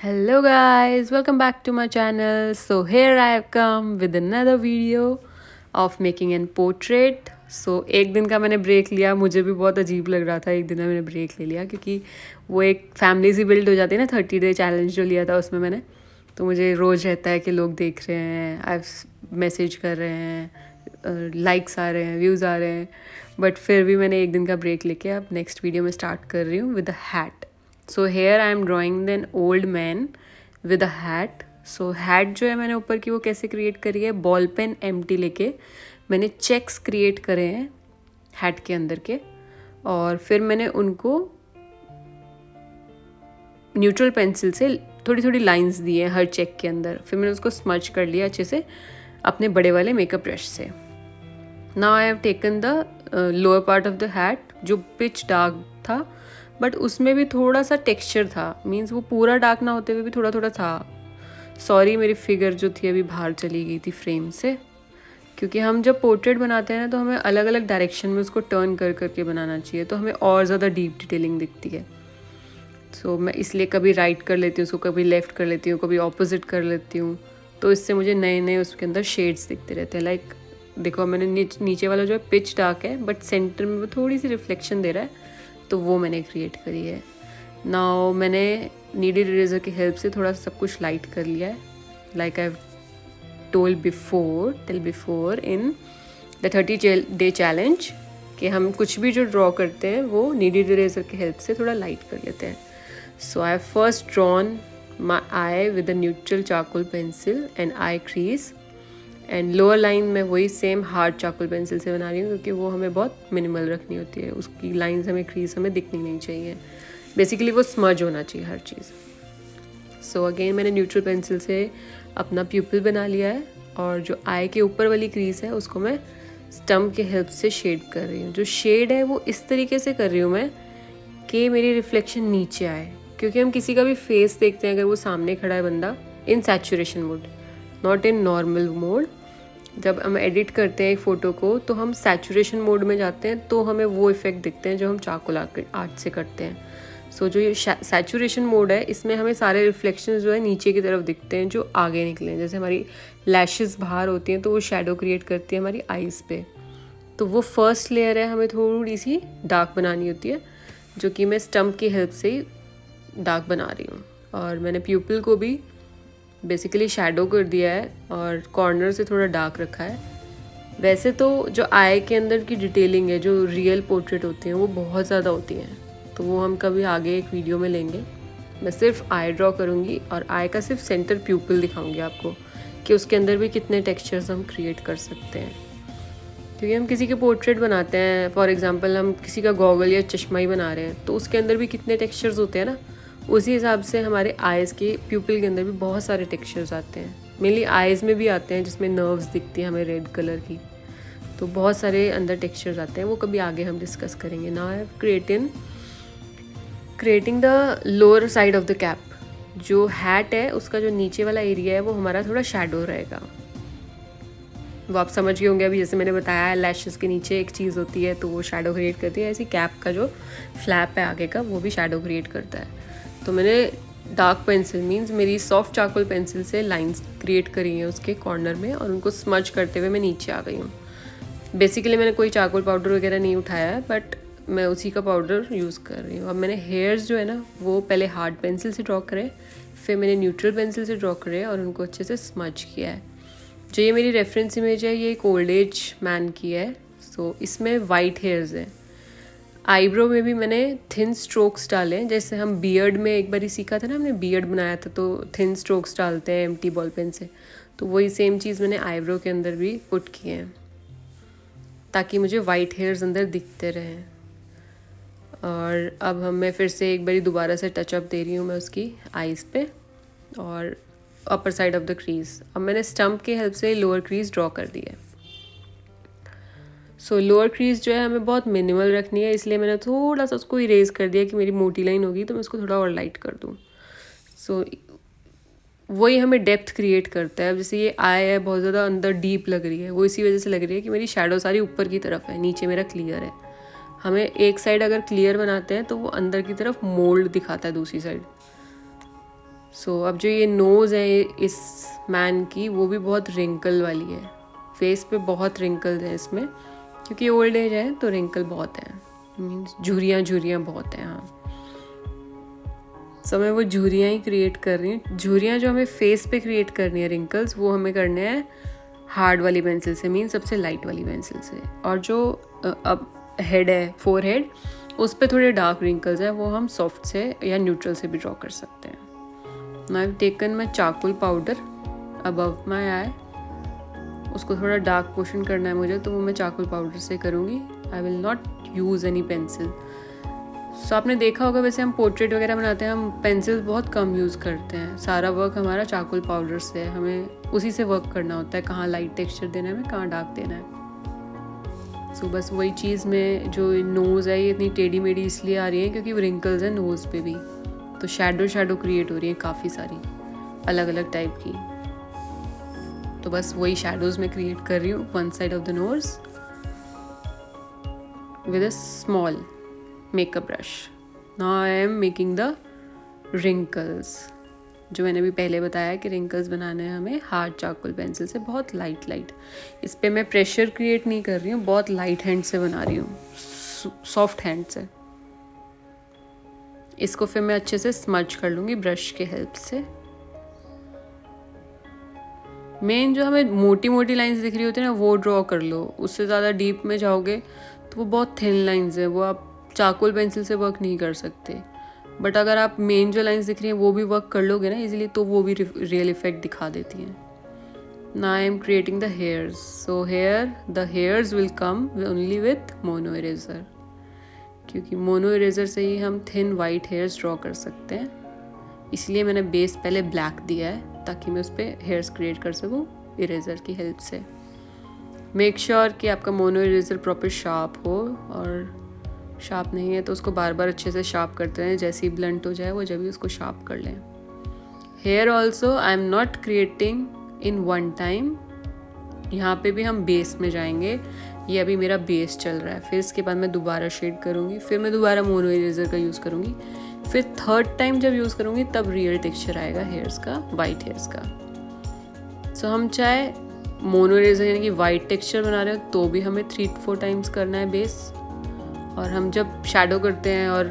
Hello guys, welcome back to my channel. So here I have come with another video of making an portrait. So एक दिन का मैंने break लिया, मुझे भी बहुत अजीब लग रहा था। एक दिन में मैंने ब्रेक ले लिया क्योंकि वो एक फैमिली सी बिल्ड हो जाती है ना, 30 डे चैलेंज जो लिया था उसमें मैंने। तो मुझे रोज़ रहता है कि लोग देख रहे हैं, मैसेज कर रहे हैं, लाइक्स आ रहे हैं, व्यूज़ आ रहे हैं। बट फिर भी मैंने एक दिन का ब्रेक लेके अब नेक्स्ट वीडियो में स्टार्ट कर रही हूँ with a hat. So here I am drawing an old man with a hat. So hat जो है मैंने ऊपर की वो कैसे क्रिएट करी है, बॉल पेन एम्प्टी लेके मैंने चेक्स क्रिएट करे हैं हैट के अंदर के, और फिर मैंने उनको न्यूट्रल पेंसिल से थोड़ी थोड़ी लाइंस दी हैं हर चेक के अंदर। फिर मैंने उसको स्मच कर लिया अच्छे से अपने बड़े वाले मेकअप ब्रश से। Now I have taken the lower part of the hat जो पिच डार्क था, बट उसमें भी थोड़ा सा टेक्सचर था, मीन्स वो पूरा डार्क ना होते हुए भी थोड़ा थोड़ा था। सॉरी, मेरी फिगर जो थी अभी बाहर चली गई थी फ्रेम से, क्योंकि हम जब पोर्ट्रेट बनाते हैं ना तो हमें अलग अलग डायरेक्शन में उसको टर्न कर करके बनाना चाहिए, तो हमें और ज़्यादा डीप डिटेलिंग दिखती है। सो मैं इसलिए कभी राइट कर लेती हूँ उसको, कभी लेफ़्ट कर लेती हूँ, कभी ऑपोजिट कर लेती हूँ, तो इससे मुझे नए नए उसके अंदर शेड्स दिखते रहते हैं। लाइक देखो, मैंने नीचे वाला जो है पिच डार्क है, बट सेंटर में वो थोड़ी सी रिफ्लेक्शन दे रहा है, तो वो मैंने क्रिएट करी है। नाउ मैंने नीडेड इरेजर की हेल्प से थोड़ा सा सब कुछ लाइट कर लिया है, like I told before in the 30 day challenge, कि हम कुछ भी जो ड्रॉ करते हैं वो नीडेड इरेजर की हेल्प से थोड़ा लाइट कर लेते हैं। So I have first drawn my eye with a neutral charcoal pencil and eye crease, and lower line में वही सेम हार्ड चारकोल पेंसिल से बना रही हूँ, क्योंकि वो हमें बहुत मिनिमल रखनी होती है, उसकी लाइंस हमें क्रीज हमें दिखनी नहीं चाहिए, बेसिकली वो स्मज होना चाहिए हर चीज़। सो अगेन मैंने न्यूट्रल पेंसिल से अपना प्यूपिल बना लिया है, और जो आई के ऊपर वाली क्रीज है उसको मैं स्टम्प के हेल्प से शेड कर रही हूँ। जो शेड है वो इस तरीके से कर रही हूँ मैं कि मेरी रिफ्लेक्शन नीचे आए, क्योंकि हम किसी का भी फेस देखते हैं अगर वो सामने खड़ा है बंदा in saturation mode, not in normal mode. जब हम एडिट करते हैं एक फ़ोटो को तो हम सैचुरेशन मोड में जाते हैं, तो हमें वो इफ़ेक्ट दिखते हैं जो हम चारकोल आर्ट से करते हैं। सो जो ये सैचुरेशन मोड है, इसमें हमें सारे रिफ्लेक्शंस जो है नीचे की तरफ दिखते हैं जो आगे निकले हैं। जैसे हमारी लैशेस बाहर होती हैं तो वो शेडो क्रिएट करती है हमारी आईज़ पे, तो वो फर्स्ट लेयर है, हमें थोड़ी सी डार्क बनानी होती है, जो कि मैं स्टम्प की हेल्प से ही डार्क बना रही हूँ। और मैंने प्यूपिल को भी बेसिकली शैडो कर दिया है और कॉर्नर से थोड़ा डार्क रखा है। वैसे तो जो आई के अंदर की डिटेलिंग है, जो रियल पोर्ट्रेट होती हैं वो बहुत ज़्यादा होती हैं, तो वो हम कभी आगे एक वीडियो में लेंगे। मैं सिर्फ आई ड्रॉ करूँगी और आई का सिर्फ सेंटर प्यूपिल दिखाऊँगी आपको कि उसके अंदर भी कितने टेक्सचर्स हम क्रिएट कर सकते हैं। क्योंकि हम किसी के पोर्ट्रेट बनाते हैं, फॉर एग्जांपल हम किसी का गॉगल या चश्मा ही बना रहे हैं, तो उसके अंदर भी कितने टेक्सचर्स होते हैं ना, उसी हिसाब से हमारे आइज़ के प्यूपिल के अंदर भी बहुत सारे टेक्सचर्स आते हैं। मेनली आइज़ में भी आते हैं जिसमें नर्व्स दिखती हैं हमें रेड कलर की, तो बहुत सारे अंदर टेक्सचर्स आते हैं, वो कभी आगे हम डिस्कस करेंगे। Now I have creating the lower side of the cap. जो हैट है उसका जो नीचे वाला एरिया है वो हमारा थोड़ा शैडो रहेगा, वो आप समझ गए होंगे अभी। जैसे मैंने बताया है, लैशेस के नीचे एक चीज़ होती है तो वो शैडो क्रिएट करती है, ऐसी कैप का जो फ्लैप है आगे का वो भी शैडो क्रिएट करता है। तो मैंने डार्क पेंसिल मींस मेरी सॉफ्ट चारकोल पेंसिल से लाइंस क्रिएट करी हैं उसके कॉर्नर में, और उनको स्मच करते हुए मैं नीचे आ गई हूँ। बेसिकली मैंने कोई चारकोल पाउडर वगैरह नहीं उठाया है, बट मैं उसी का पाउडर यूज़ कर रही हूँ। अब मैंने हेयर्स जो है ना वो पहले हार्ड पेंसिल से ड्रॉ करे, फिर मैंने न्यूट्रल पेंसिल से ड्रॉ करे और उनको अच्छे से स्मच किया है। जो ये मेरी रेफरेंस इमेज है ये एक ओल्ड एज मैन की है। सो इसमें वाइट हेयर्स हैं। आईब्रो में भी मैंने थिन स्ट्रोक्स डाले हैं, जैसे हम बियर्ड में एक बार ही सीखा था ना, हमने बियर्ड बनाया था तो थिन स्ट्रोक्स डालते हैं एम्प्टी बॉल पेन से, तो वही सेम चीज़ मैंने आईब्रो के अंदर भी पुट किए हैं ताकि मुझे वाइट हेयर्स अंदर दिखते रहें। और अब मैं फिर से एक बारी दोबारा से टचअप दे रही हूँ मैं उसकी आईज़ पे और upper side of the crease. अब मैंने स्टम्प की हेल्प से लोअर क्रीज ड्रॉ कर दी है। सो लोअर क्रीज जो है हमें बहुत मिनिमल रखनी है, इसलिए मैंने थोड़ा सा उसको इरेज कर दिया कि मेरी मोटी लाइन होगी तो मैं उसको थोड़ा और लाइट कर दूँ। सो वही हमें डेप्थ क्रिएट करता है। अब जैसे ये आई है बहुत ज़्यादा अंदर डीप लग रही है, वो इसी वजह से लग रही है कि मेरी शैडो सारी ऊपर की तरफ है, नीचे मेरा क्लियर है। हमें एक साइड अगर क्लियर बनाते हैं तो वो अंदर की तरफ मोल्ड दिखाता है दूसरी साइड। सो अब जो ये नोज़ है इस मैन की, वो भी बहुत रिंकल वाली है। फेस पे बहुत रिंकल्स हैं इसमें, क्योंकि ओल्ड एज है तो रिंकल बहुत है, मीन्स झुर्रियाँ बहुत हैं। हाँ, सो मैं वो झुर्रियाँ ही क्रिएट कर रही हूँ। झुर्रियाँ जो हमें फेस पे क्रिएट करनी है रिंकल्स, वो हमें करने हैं हार्ड वाली पेंसिल से, मीन सबसे लाइट वाली पेंसिल से। और जो अब हेड है, फोर हेड, उस पर थोड़े डार्क रिंकल्स हैं, वो हम सॉफ्ट से या न्यूट्रल से भी ड्रॉ कर सकते हैं। Now I have taken my charcoal powder above my eye. उसको थोड़ा डार्क पोर्शन करना है मुझे, तो वो मैं चारकोल पाउडर से करूँगी। I will not use any pencil. So आपने देखा होगा, वैसे हम पोर्ट्रेट वगैरह बनाते हैं, हम पेंसिल्स बहुत कम यूज़ करते हैं। सारा वर्क हमारा चारकोल पाउडर से है, हमें उसी से वर्क करना होता है, कहाँ लाइट टेक्सचर देना है, हमें कहाँ डार्क देना है। सो बस वही चीज़ में, जो नोज़ है ये इतनी टेढ़ी मेढ़ी इसलिए आ रही है क्योंकि रिंकल्स हैं नोज़ पे भी, तो शैडो क्रिएट हो रही है काफ़ी सारी अलग अलग टाइप की। तो बस वही शैडोज़ में क्रिएट कर रही हूँ one side of the nose with a small makeup brush. Now I am making the wrinkles. जो मैंने भी पहले बताया कि रिंकल्स बनाने हैं हमें हार्ड चारकोल पेंसिल से, बहुत लाइट। इस पे मैं प्रेशर क्रिएट नहीं कर रही हूँ, बहुत लाइट हैंड से बना रही हूँ, सॉफ्ट हैंड से। इसको फिर मैं अच्छे से स्मज कर लूँगी ब्रश के हेल्प से। मेन जो हमें मोटी मोटी लाइंस दिख रही होती है ना, वो ड्रॉ कर लो। उससे ज़्यादा डीप में जाओगे तो वो बहुत थिन लाइंस है, वो आप चारकोल पेंसिल से वर्क नहीं कर सकते। बट अगर आप मेन जो लाइंस दिख रही हैं वो भी वर्क कर लोगे ना इजीली, तो वो भी रियल इफेक्ट दिखा देती हैं। Now I am creating the hairs. So the hairs will come only with mono eraser, क्योंकि मोनो इरेजर से ही हम थिन वाइट हेयर्स ड्रॉ कर सकते हैं। इसलिए मैंने बेस पहले ब्लैक दिया है, ताकि मैं उस पर हेयर्स क्रिएट कर सकूँ इरेजर की हेल्प से। मेक श्योर कि आपका मोनो इरेजर प्रॉपर शार्प हो, और शार्प नहीं है तो उसको बार बार अच्छे से शार्प करते रहें, जैसे ही ब्लंट हो जाए वो जब भी उसको शार्प कर लें। Here also I am not creating in one time. यहाँ पे भी हम बेस में जाएंगे, ये अभी मेरा बेस चल रहा है, फिर इसके बाद मैं दोबारा शेड करूँगी, फिर मैं दोबारा मोनो इरेजर का यूज़ करूँगी, फिर थर्ड टाइम जब यूज़ करूँगी तब रियल टेक्सचर आएगा हेयर्स का, वाइट हेयर्स का। सो हम चाहे मोनो इरेजर यानी कि वाइट टेक्सचर बना रहे हो तो भी हमें 3-4 टाइम्स करना है बेस, और हम जब शैडो करते हैं और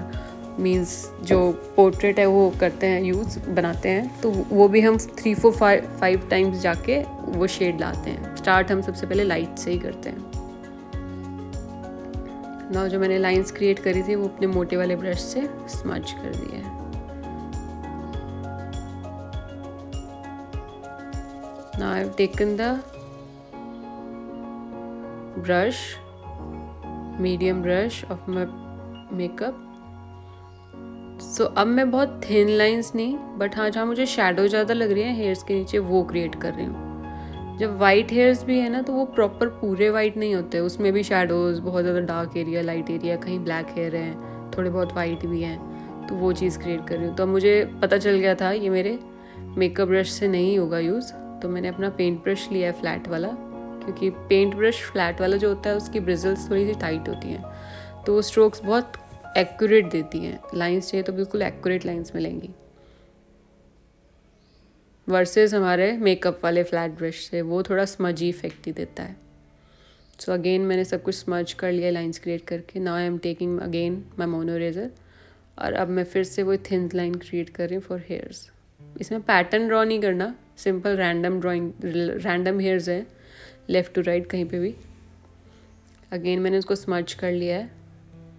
मींस जो पोर्ट्रेट है वो करते हैं यूज़ बनाते हैं, तो वो भी हम 3-4-5 टाइम्स जाके वो शेड लाते हैं। स्टार्ट हम सबसे पहले लाइट से ही करते हैं। नाउ जो मैंने लाइंस क्रिएट करी थी वो अपने मोटे वाले ब्रश से स्मज कर दिया है। Now I have taken the brush, medium brush of my makeup. So अब मैं बहुत थिन लाइंस नहीं, बट हाँ जहाँ मुझे शैडो ज़्यादा लग रही है हेयर्स के नीचे, वो क्रिएट कर रही हूँ। जब वाइट हेयर्स भी है ना, तो वो प्रॉपर पूरे वाइट नहीं होते, उसमें भी शैडोज़, बहुत ज़्यादा डार्क एरिया, लाइट एरिया, कहीं ब्लैक हेयर हैं, थोड़े बहुत वाइट भी हैं, तो वो चीज़ क्रिएट कर रही हूँ। तो अब मुझे पता चल गया था ये मेरे मेकअप ब्रश से नहीं होगा यूज़, तो मैंने अपना पेंट ब्रश लिया है फ्लैट वाला, क्योंकि पेंट ब्रश फ्लैट वाला जो होता है उसकी ब्रिजल्स थोड़ी सी टाइट होती हैं, तो वो स्ट्रोक्स बहुत एक्यूरेट देती हैं। लाइंस चाहिए तो बिल्कुल एक्यूरेट लाइंस मिलेंगी, वर्सेस हमारे मेकअप वाले फ्लैट ब्रश से वो थोड़ा स्मजी इफेक्ट ही देता है। सो अगेन मैंने सब कुछ स्मज कर लिया लाइंस क्रिएट करके। Now I am taking again my mono eraser, और अब मैं फिर से वो थिन लाइन क्रिएट कर रही हूँ फॉर हेयर्स। इसमें पैटर्न ड्रॉ नहीं करना, simple random drawing, random hairs है लेफ़्ट टू राइट कहीं पे भी। अगेन मैंने उसको स्मज कर लिया है।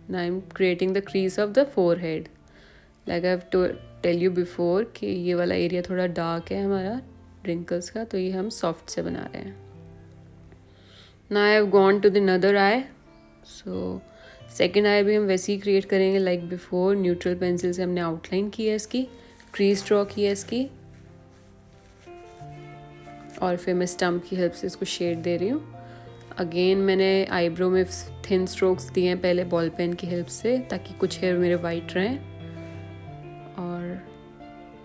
Now I'm creating the crease of the forehead. Like I've tell you before कि ये वाला एरिया थोड़ा डार्क है हमारा रिंकल्स का, तो ये हम सॉफ्ट से बना रहे हैं। Now I have gone to the another eye. So second I भी हम वैसे ही क्रिएट करेंगे लाइक बिफोर। न्यूट्रल पेंसिल से हमने आउटलाइन की है इसकी, क्रीज ड्रॉ की है इसकी, और फिर मैं स्टम्प की हेल्प से इसको शेड दे रही हूँ। अगेन मैंने आईब्रो में थिन स्ट्रोक्स दिए हैं पहले बॉल पेन की हेल्प से, ताकि कुछ हेयर मेरे वाइट रहें। और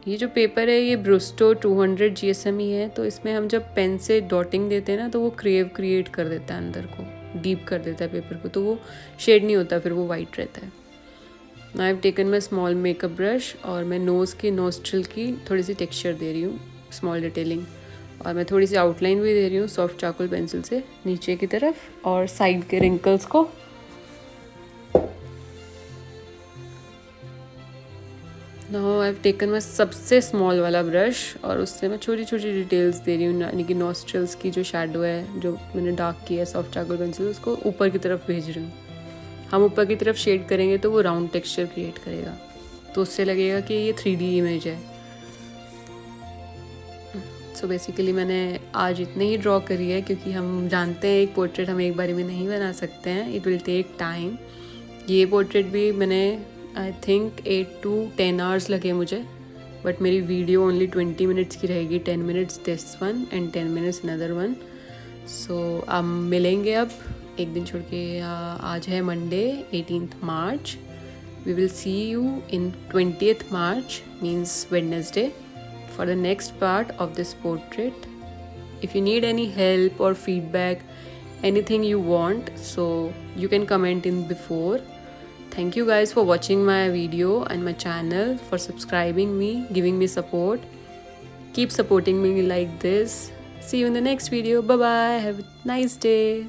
ये जो पेपर है ये ब्रूस्टो 200 GSM ही है, तो इसमें हम जब पेन से डॉटिंग देते हैं ना, तो वो क्रिएट कर देता है, अंदर को डीप कर देता है पेपर को, तो वो शेड नहीं होता, फिर वो वाइट रहता है। आई have taken my small makeup brush और मैं नोज़ की नोस्ट्रिल की थोड़ी सी टेक्सचर दे रही हूँ, स्मॉल डिटेलिंग, और मैं थोड़ी सी आउटलाइन भी दे रही हूँ सॉफ्ट चारकोल पेंसिल से नीचे की तरफ और साइड के रिंकल्स को। नाउ आई हैव टेकन माई सबसे स्मॉल वाला ब्रश और उससे मैं छोटी छोटी डिटेल्स दे रही हूँ, यानी कि नॉस्ट्रल्स की जो शेडो है जो मैंने डार्क किया है सॉफ्ट चारकोल पेंसिल, उसको ऊपर की तरफ भेज रही हूँ। हम ऊपर की तरफ शेड करेंगे तो वो राउंड टेक्सचर क्रिएट करेगा, तो उससे लगेगा कि ये 3D इमेज है। सो बेसिकली मैंने आज इतने ही ड्रॉ करी है क्योंकि हम जानते हैं एक पोर्ट्रेट हम एक बारी में नहीं बना सकते हैं, इट विल टेक टाइम। ये पोर्ट्रेट भी मैंने आई थिंक 8 to 10 आवर्स लगे मुझे, बट मेरी वीडियो ओनली 20 मिनट्स की रहेगी, 10 minutes this one and 10 minutes another one. So अब मिलेंगे अब एक दिन छोड़ के, आज है Monday 18th March, we will see you in 20th March means Wednesday for the next part of this portrait. If you need any help or feedback, anything you want, so you can comment in before. Thank you guys for watching my video and my channel, for subscribing me, giving me support. Keep supporting me like this. See you in the next video. Bye bye. Have a nice day.